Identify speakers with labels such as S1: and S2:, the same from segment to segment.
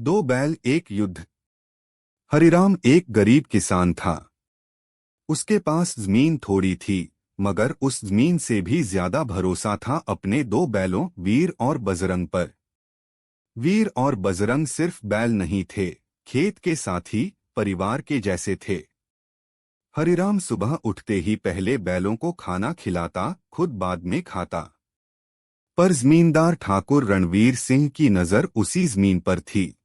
S1: दो बैल एक युद्ध। हरिराम एक गरीब किसान था। उसके पास जमीन थोड़ी थी, मगर उस जमीन से भी ज्यादा भरोसा था अपने दो बैलों वीर और बजरंग पर। वीर और बजरंग सिर्फ बैल नहीं थे, खेत के साथी, परिवार के जैसे थे। हरिराम सुबह उठते ही पहले बैलों को खाना खिलाता, खुद बाद में खाता। पर जमींदार ठाकुर रणवीर सिंह की नजर उसी जमीन पर थी।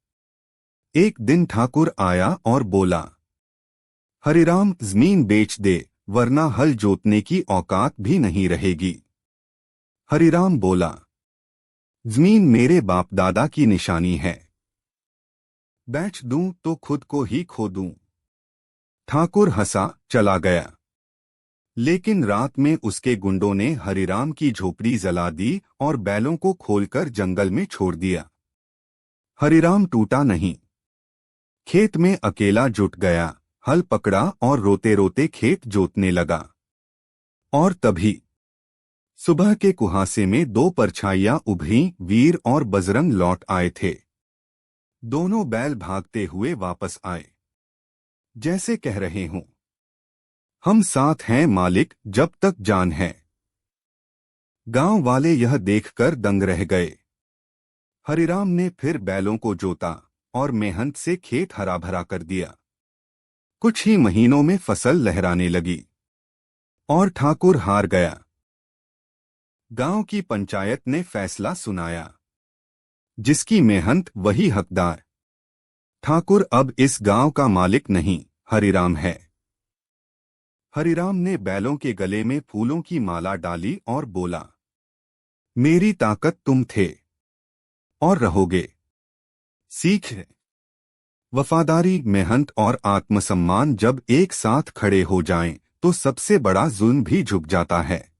S1: एक दिन ठाकुर आया और बोला, हरिराम जमीन बेच दे, वरना हल जोतने की औकात भी नहीं रहेगी। हरिराम बोला, जमीन मेरे बाप दादा की निशानी है, बेच दूं तो खुद को ही खो दूं। ठाकुर हंसा, चला गया। लेकिन रात में उसके गुंडों ने हरिराम की झोपड़ी जला दी और बैलों को खोलकर जंगल में छोड़ दिया। हरिराम टूटा नहीं, खेत में अकेला जुट गया, हल पकड़ा और रोते रोते खेत जोतने लगा। और तभी सुबह के कुहासे में दो परछाइयां उभरी, वीर और बजरंग लौट आए थे। दोनों बैल भागते हुए वापस आए, जैसे कह रहे हों, हम साथ हैं मालिक, जब तक जान है। गांव वाले यह देखकर दंग रह गए। हरिराम ने फिर बैलों को जोता और मेहनत से खेत हरा भरा कर दिया। कुछ ही महीनों में फसल लहराने लगी और ठाकुर हार गया। गांव की पंचायत ने फैसला सुनाया, जिसकी मेहनत वही हकदार। ठाकुर अब इस गांव का मालिक नहीं, हरिराम है। हरिराम ने बैलों के गले में फूलों की माला डाली और बोला, मेरी ताकत तुम थे और रहोगे। सीख है, वफादारी, मेहनत और आत्मसम्मान जब एक साथ खड़े हो जाएं, तो सबसे बड़ा जुल्म भी झुक जाता है।